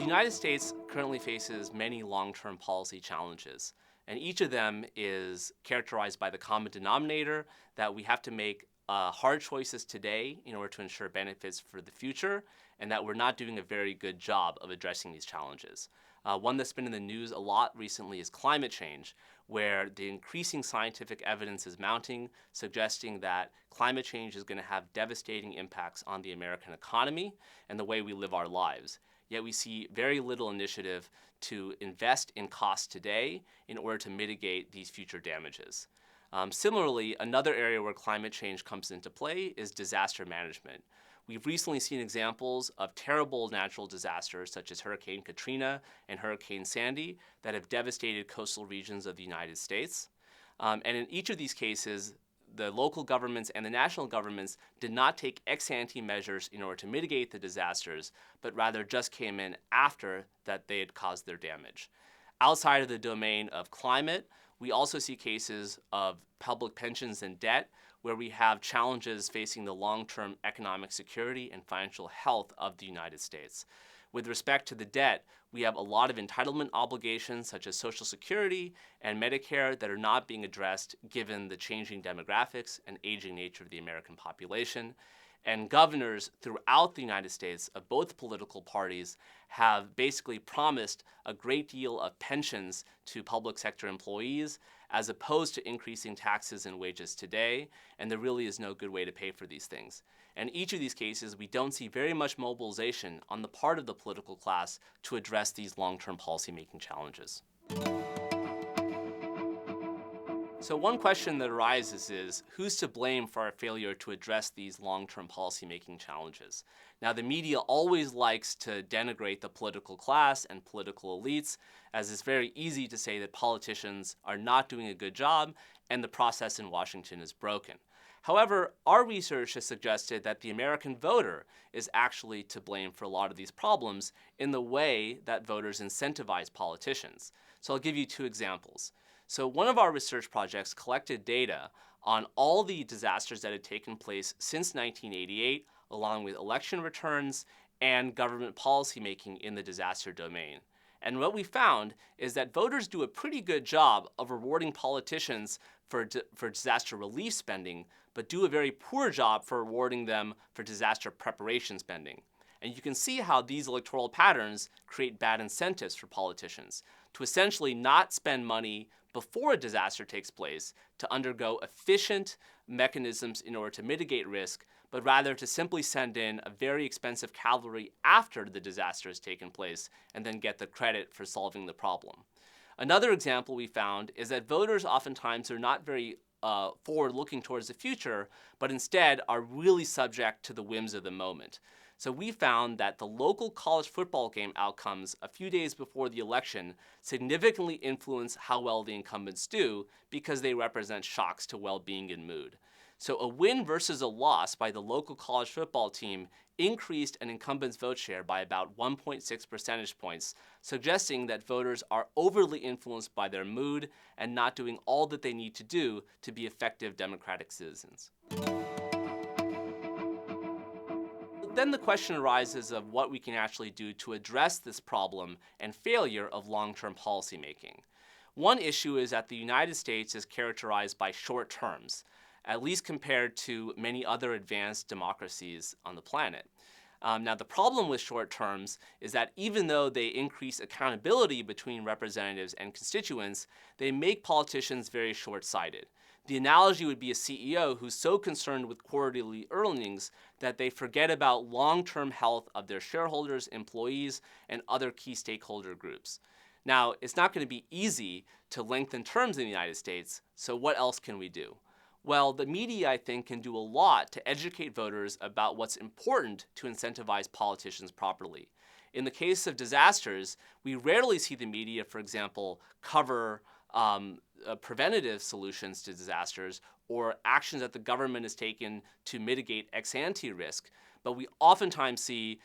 United States currently faces many long-term policy challenges, and each of them is characterized by the common denominator that we have to make hard choices today in order to ensure benefits for the future, and that we're not doing a very good job of addressing these challenges. One that's been in the news a lot recently is climate change, where the increasing scientific evidence is mounting, suggesting that climate change is going to have devastating impacts on the American economy and the way we live our lives. Yet we see very little initiative to invest in costs today in order to mitigate these future damages. Similarly, another area where climate change comes into play is disaster management. We've recently seen examples of terrible natural disasters such as Hurricane Katrina and Hurricane Sandy that have devastated coastal regions of the United States. And in each of these cases, the local governments and the national governments did not take ex-ante measures in order to mitigate the disasters, but rather just came in after that they had caused their damage. Outside of the domain of climate, we also see cases of public pensions and debt where we have challenges facing the long-term economic security and financial health of the United States. With respect to the debt, we have a lot of entitlement obligations such as Social Security and Medicare that are not being addressed given the changing demographics and aging nature of the American population. And governors throughout the United States of both political parties have basically promised a great deal of pensions to public sector employees as opposed to increasing taxes and wages today, and there really is no good way to pay for these things. And each of these cases, we don't see very much mobilization on the part of the political class to address these long-term policymaking challenges. So one question that arises is, who's to blame for our failure to address these long-term policymaking challenges? Now, the media always likes to denigrate the political class and political elites, as it's very easy to say that politicians are not doing a good job and the process in Washington is broken. However, our research has suggested that the American voter is actually to blame for a lot of these problems in the way that voters incentivize politicians. So I'll give you two examples. So one of our research projects collected data on all the disasters that had taken place since 1988, along with election returns and government policymaking in the disaster domain. And what we found is that voters do a pretty good job of rewarding politicians for disaster relief spending, but do a very poor job for rewarding them for disaster preparation spending. And you can see how these electoral patterns create bad incentives for politicians to essentially not spend money before a disaster takes place to undergo efficient mechanisms in order to mitigate risk, but rather to simply send in a very expensive cavalry after the disaster has taken place and then get the credit for solving the problem. Another example we found is that voters oftentimes are not very forward-looking towards the future, but instead are really subject to the whims of the moment. So we found that the local college football game outcomes a few days before the election significantly influence how well the incumbents do because they represent shocks to well-being and mood. So a win versus a loss by the local college football team increased an incumbent's vote share by about 1.6 percentage points, suggesting that voters are overly influenced by their mood and not doing all that they need to do to be effective democratic citizens. Then the question arises of what we can actually do to address this problem and failure of long-term policymaking. One issue is that the United States is characterized by short terms, at least compared to many other advanced democracies on the planet. Now, the problem with short terms is that even though they increase accountability between representatives and constituents, they make politicians very short-sighted. The analogy would be a CEO who's so concerned with quarterly earnings that they forget about long-term health of their shareholders, employees, and other key stakeholder groups. Now, it's not going to be easy to lengthen terms in the United States, so what else can we do? Well, the media, I think, can do a lot to educate voters about what's important to incentivize politicians properly. In the case of disasters, we rarely see the media, for example, cover preventative solutions to disasters or actions that the government has taken to mitigate ex-ante risk. But we oftentimes see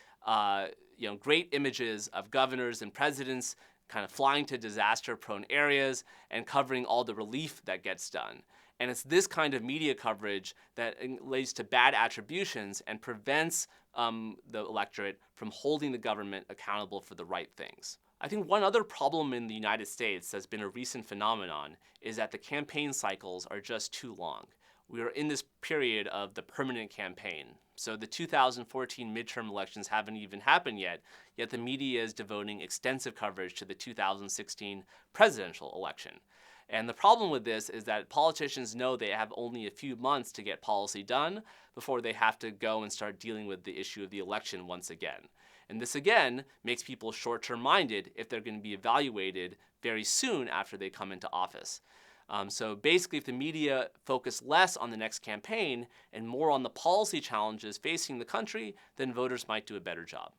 great images of governors and presidents kind of flying to disaster-prone areas and covering all the relief that gets done. And it's this kind of media coverage that leads to bad attributions and prevents the electorate from holding the government accountable for the right things. I think one other problem in the United States that's been a recent phenomenon is that the campaign cycles are just too long. We are in this period of the permanent campaign. So the 2014 midterm elections haven't even happened yet the media is devoting extensive coverage to the 2016 presidential election. And the problem with this is that politicians know they have only a few months to get policy done before they have to go and start dealing with the issue of the election once again. And this again makes people short-term minded if they're going to be evaluated very soon after they come into office. So basically, if the media focus less on the next campaign and more on the policy challenges facing the country, then voters might do a better job.